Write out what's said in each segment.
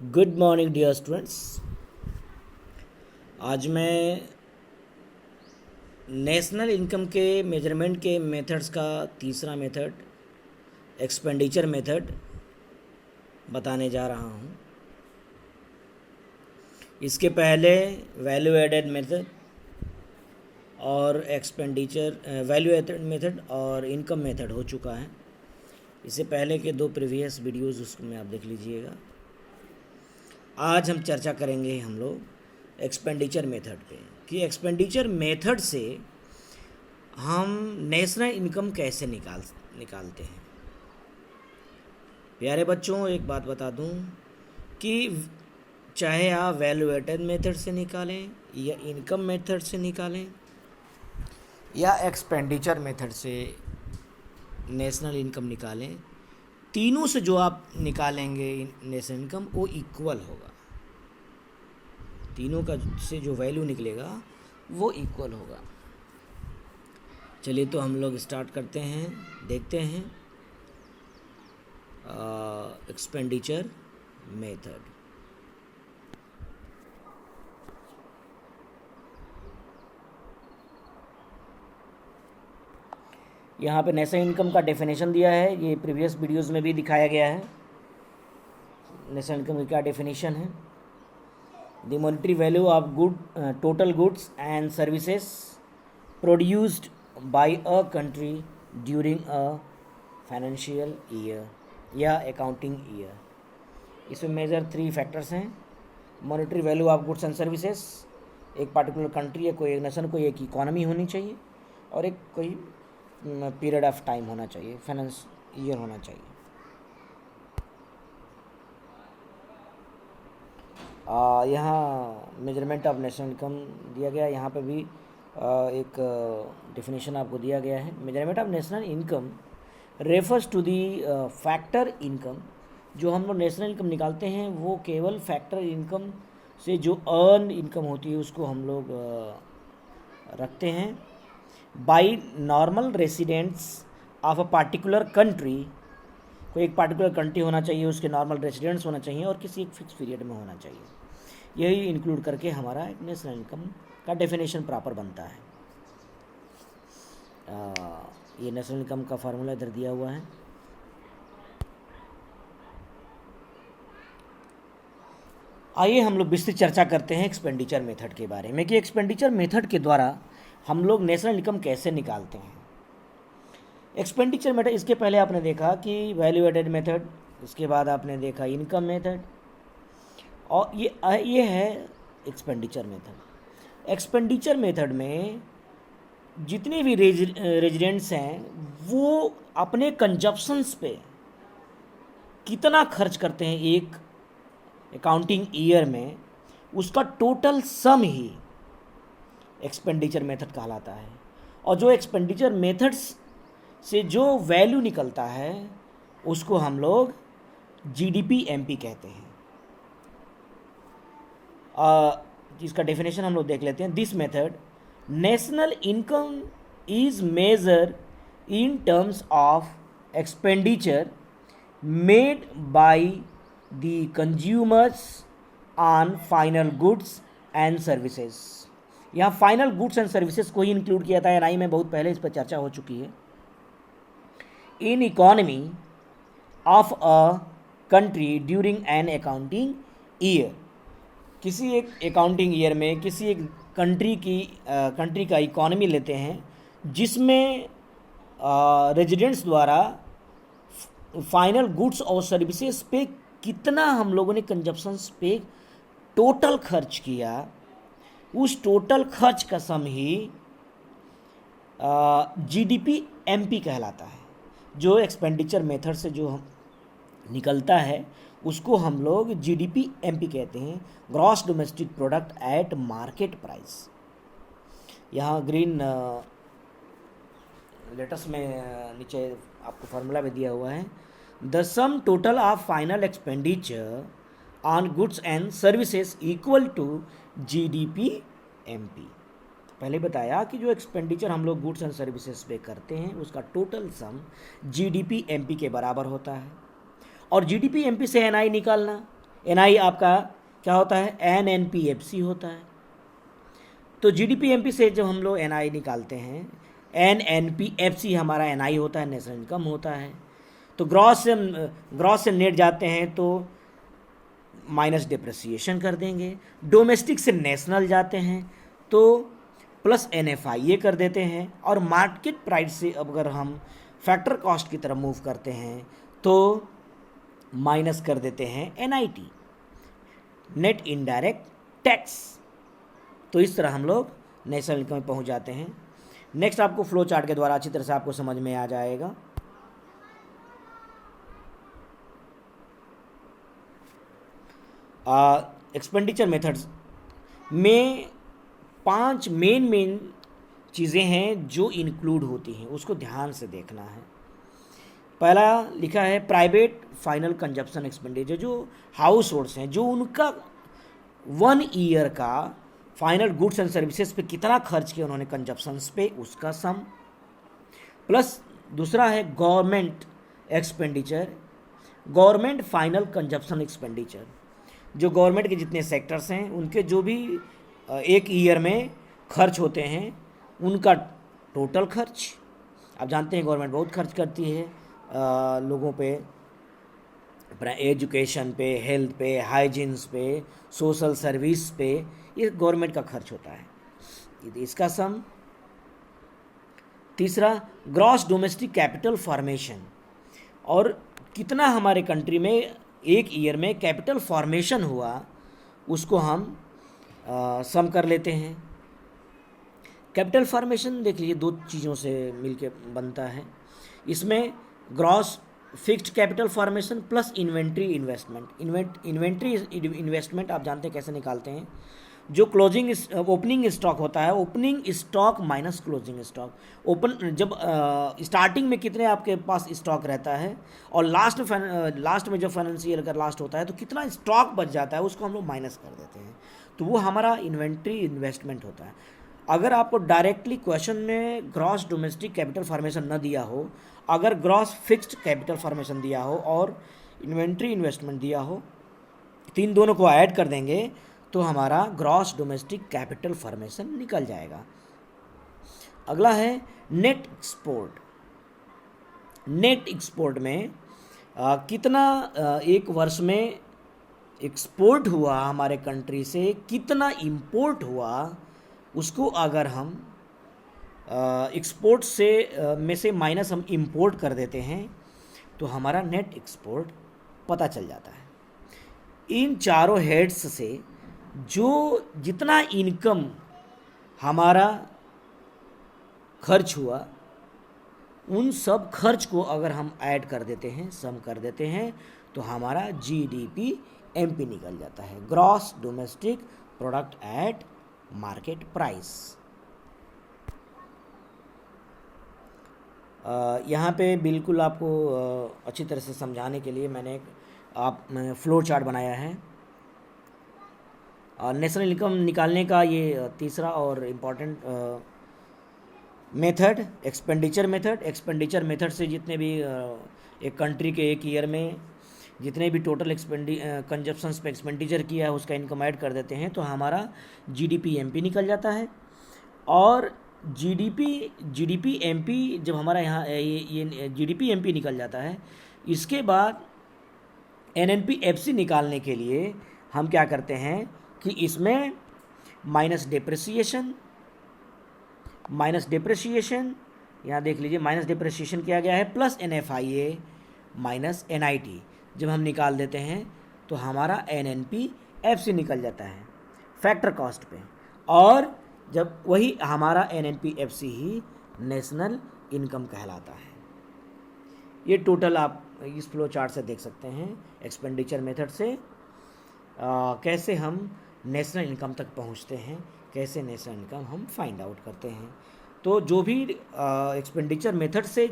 Good morning dear students. आज मैं national income के मेजरमेंट के मेथड्स का तीसरा मेथड एक्सपेंडिचर मेथड बताने जा रहा हूँ। इसके पहले वैल्यू एडेड मेथड और एक्सपेंडिचर वैल्यू एडेड मेथड और इनकम मेथड हो चुका है। इससे पहले के दो प्रीवियस वीडियोज़ उसको में आप देख लीजिएगा। आज हम चर्चा करेंगे हम लोग एक्सपेंडिचर मेथड पे कि एक्सपेंडिचर मेथड से हम नेशनल इनकम कैसे निकालते हैं। प्यारे बच्चों, एक बात बता दूं कि चाहे आप वैल्यू एडेड मेथड से निकालें या इनकम मेथड से निकालें या एक्सपेंडिचर मेथड से नेशनल इनकम निकालें, तीनों से जो आप निकालेंगे नेशनल इनकम वो इक्वल होगा। तीनों का से जो वैल्यू निकलेगा वो इक्वल होगा। चलिए तो हम लोग स्टार्ट करते हैं, देखते हैं एक्सपेंडिचर मेथड। यहाँ पे नेशनल इनकम का डेफिनेशन दिया है, ये प्रीवियस वीडियोस में भी दिखाया गया है। नेशनल इनकम की क्या डेफिनेशन है? The monetary value of total goods and services produced by a country during a financial year या अकाउंटिंग ईयर। इसमें मेजर 3 फैक्टर्स हैं। Monetary value of goods and services, एक पार्टिकुलर कंट्री या कोई एक नेशन को एक इकोनॉमी होनी चाहिए और एक कोई पीरियड ऑफ टाइम होना चाहिए, फाइनेंस ईयर होना चाहिए। यहाँ मेजरमेंट ऑफ नेशनल इनकम दिया गया है। यहाँ पे भी एक डेफिनेशन आपको दिया गया है। Measurement of national income refers to the factor income. जो हम लोग नेशनल इनकम निकालते हैं वो केवल फैक्टर इनकम से जो अर्न इनकम होती है उसको हम लोग रखते हैं। By normal residents of a particular country, कोई एक पार्टिकुलर कंट्री होना चाहिए, उसके नॉर्मल रेसिडेंट्स होना चाहिए और किसी एक फिक्स पीरियड में होना चाहिए। यही इंक्लूड करके हमारा एक नेशनल इनकम का डेफिनेशन प्रॉपर बनता है। ये नेशनल इनकम का फार्मूला इधर दिया हुआ है। आइए हम लोग विस्तृत चर्चा करते हैं एक्सपेंडिचर मेथड के बारे में कि एक्सपेंडिचर मेथड के द्वारा हम लोग नेशनल इनकम कैसे निकालते हैं। एक्सपेंडिचर मेथड, इसके पहले आपने देखा कि वैल्यू एडेड मेथड, उसके बाद आपने देखा इनकम मेथड और ये है एक्सपेंडिचर मेथड। एक्सपेंडिचर मेथड में जितने भी रेजिडेंट्स हैं वो अपने कंजप्शंस पे कितना खर्च करते हैं एक अकाउंटिंग ईयर में, उसका टोटल सम ही एक्सपेंडिचर मेथड कहलाता है। और जो एक्सपेंडिचर मेथड्स से जो वैल्यू निकलता है उसको हम लोग जीडीपी एमपी कहते हैं। इसका डेफिनेशन हम लोग देख लेते हैं। This method national income is measure in terms of expenditure made by the consumers on final goods and services. यहाँ फाइनल गुड्स एंड सर्विसेज को ही इंक्लूड किया था एनआई में, बहुत पहले इस पर चर्चा हो चुकी है। In economy of a country during an accounting year, किसी एक अकाउंटिंग ईयर में किसी एक कंट्री का इकोनॉमी लेते हैं जिसमें रेजिडेंट्स द्वारा फाइनल गुड्स और सर्विसेज पे कितना हम लोगों ने कंजप्शंस पे टोटल खर्च किया, उस टोटल खर्च का सम ही जीडीपी एमपी कहलाता है। जो एक्सपेंडिचर मेथड से जो हम निकलता है उसको हम लोग जीडीपी एमपी कहते हैं, gross domestic product at market price. यहाँ ग्रीन लेटर्स में नीचे आपको फार्मूला भी दिया हुआ है। The sum total of final expenditure on goods and services equal to GDP MP. पहले बताया कि जो एक्सपेंडिचर हम लोग गुड्स एंड सर्विसेज पे करते हैं उसका टोटल सम जीडीपी एमपी के बराबर होता है। और जीडीपी एमपी से एनआई निकालना, NI आपका क्या होता है, NNPFC होता है। तो GDP-MP से जब हम लोग NI निकालते हैं, NNPFC हमारा NI होता है, नेशनल इनकम होता है। तो ग्रॉस से नेट जाते हैं तो माइनस डिप्रिसिएशन कर देंगे। डोमेस्टिक से नेशनल जाते हैं तो प्लस NFIA कर देते हैं। और मार्केट प्राइस से अगर हम फैक्टर कॉस्ट की तरफ मूव करते हैं तो माइनस कर देते हैं NIT, नेट इनडायरेक्ट टैक्स। तो इस तरह हम लोग नेशनल इनकम में पहुंच जाते हैं। नेक्स्ट आपको फ्लो चार्ट के द्वारा अच्छी तरह से आपको समझ में आ जाएगा। एक्सपेंडिचर मेथड्स में 5 मेन चीज़ें हैं जो इंक्लूड होती हैं, उसको ध्यान से देखना है। पहला लिखा है प्राइवेट फाइनल कंजप्शन एक्सपेंडिचर, जो हाउस होल्ड्स हैं, जो उनका 1 ईयर का फाइनल गुड्स एंड सर्विसेज पे कितना खर्च किया उन्होंने कंजप्शंस पे, उसका सम। प्लस दूसरा है government expenditure, government final consumption expenditure, जो गवर्नमेंट के जितने सेक्टर्स हैं उनके जो भी एक ईयर में खर्च होते हैं उनका टोटल खर्च। आप जानते हैं गवर्नमेंट बहुत खर्च करती है लोगों पे, एजुकेशन पे, हेल्थ पे, हाइजीन्स पे, सोशल सर्विस पे, ये गवर्नमेंट का खर्च होता है, इसका सम। तीसरा ग्रॉस डोमेस्टिक कैपिटल फॉर्मेशन, और कितना हमारे कंट्री में एक ईयर में कैपिटल फॉर्मेशन हुआ उसको हम सम कर लेते हैं। कैपिटल फॉर्मेशन देख लीजिए 2 चीज़ों से मिलके बनता है। इसमें gross fixed capital formation plus inventory investment. Inventory investment आप जानते हैं कैसे निकालते हैं, जो क्लोजिंग ओपनिंग स्टॉक होता है, opening stock minus closing stock. जब स्टार्टिंग में कितने आपके पास स्टॉक रहता है और लास्ट में जब फाइनेंशियल अगर लास्ट होता है तो कितना स्टॉक बच जाता है, उसको हम लोग माइनस कर देते हैं, तो वो हमारा इन्वेंट्री इन्वेस्टमेंट होता है। अगर आपको डायरेक्टली क्वेश्चन में ग्रॉस डोमेस्टिक कैपिटल फॉर्मेशन न दिया हो, अगर ग्रॉस फिक्स्ड कैपिटल फॉर्मेशन दिया हो और इन्वेंट्री इन्वेस्टमेंट दिया हो, तीन दोनों को ऐड कर देंगे तो हमारा ग्रॉस डोमेस्टिक कैपिटल फॉर्मेशन निकल जाएगा। अगला है नेट एक्सपोर्ट। नेट एक्सपोर्ट में कितना एक वर्ष में एक्सपोर्ट हुआ हमारे कंट्री से, कितना इंपोर्ट हुआ, उसको अगर हम एक्सपोर्ट से में से माइनस हम इंपोर्ट कर देते हैं तो हमारा नेट एक्सपोर्ट पता चल जाता है। इन चारों हेड्स से जो जितना इनकम हमारा खर्च हुआ, उन सब खर्च को अगर हम ऐड कर देते हैं, सम कर देते हैं, तो हमारा GDP-MP निकल जाता है, gross domestic product at market price. यहाँ पे बिल्कुल आपको अच्छी तरह से समझाने के लिए मैंने फ्लो चार्ट बनाया है। नेशनल इनकम निकालने का ये तीसरा और important method expenditure method. Expenditure method से जितने भी एक कंट्री के एक ईयर में जितने भी टोटल कंजप्शंस पे एक्सपेंडिचर किया है उसका इनकम ऐड कर देते हैं तो हमारा GDP-MP निकल जाता है। और GDP-MP जब हमारा यहाँ ये GDP-MP निकल जाता है, इसके बाद NNP-FC निकालने के लिए हम क्या करते हैं कि इसमें माइनस डिप्रिसिएशन यहाँ देख लीजिए, माइनस डिप्रिसिएशन किया गया है, प्लस NFIA माइनस NIT जब हम निकाल देते हैं तो हमारा NNP-FC निकल जाता है फैक्टर कॉस्ट पे। और जब वही हमारा NNP-FC ही नेशनल इनकम कहलाता है। ये टोटल आप इस फ्लो चार्ट से देख सकते हैं एक्सपेंडिचर मेथड से कैसे हम नेशनल इनकम तक पहुंचते हैं, कैसे नेशनल इनकम हम फाइंड आउट करते हैं। तो जो भी एक्सपेंडिचर मेथड से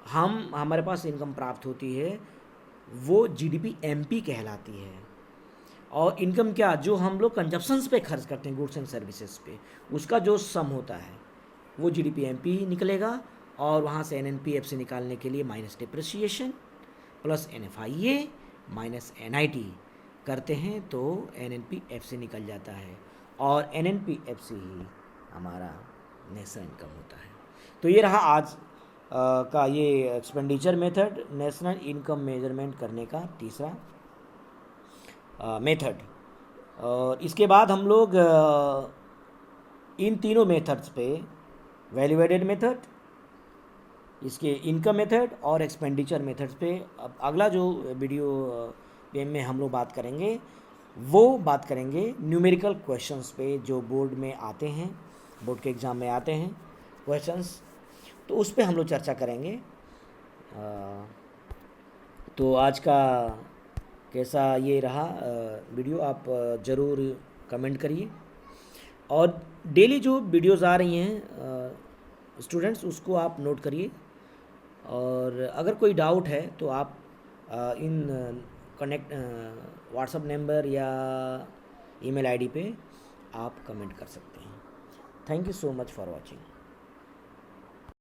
हमारे पास इनकम प्राप्त होती है वो GDP-MP कहलाती है। और इनकम क्या, जो हम लोग कंजप्शंस पे खर्च करते हैं गुड्स एंड सर्विसेज पे, उसका जो सम होता है वो GDP-MP निकलेगा। और वहाँ से NNP-FC निकालने के लिए minus depreciation plus NFIA -NIT करते हैं तो NNP-FC निकल जाता है और NNP-FC ही हमारा नेशनल इनकम होता है। तो ये रहा आज का ये expenditure method, national income measurement करने का तीसरा मेथड। और इसके बाद हम लोग इन तीनों मेथड्स पे, वैल्यू एडेड मेथड, इसके इनकम मेथड और एक्सपेंडिचर मेथड्स पे अब अगला जो वीडियो में हम लोग बात करेंगे वो बात करेंगे न्यूमेरिकल क्वेश्चंस पे जो बोर्ड में आते हैं, बोर्ड के एग्ज़ाम में आते हैं क्वेश्चंस, तो उस पे हम लोग चर्चा करेंगे। तो आज का कैसा ये रहा वीडियो, आप ज़रूर कमेंट करिए और डेली जो वीडियोज़ आ रही हैं स्टूडेंट्स उसको आप नोट करिए और अगर कोई डाउट है तो आप इन कनेक्ट व्हाट्सएप नंबर या ईमेल आईडी पे आप कमेंट कर सकते हैं। Thank you so much for watching.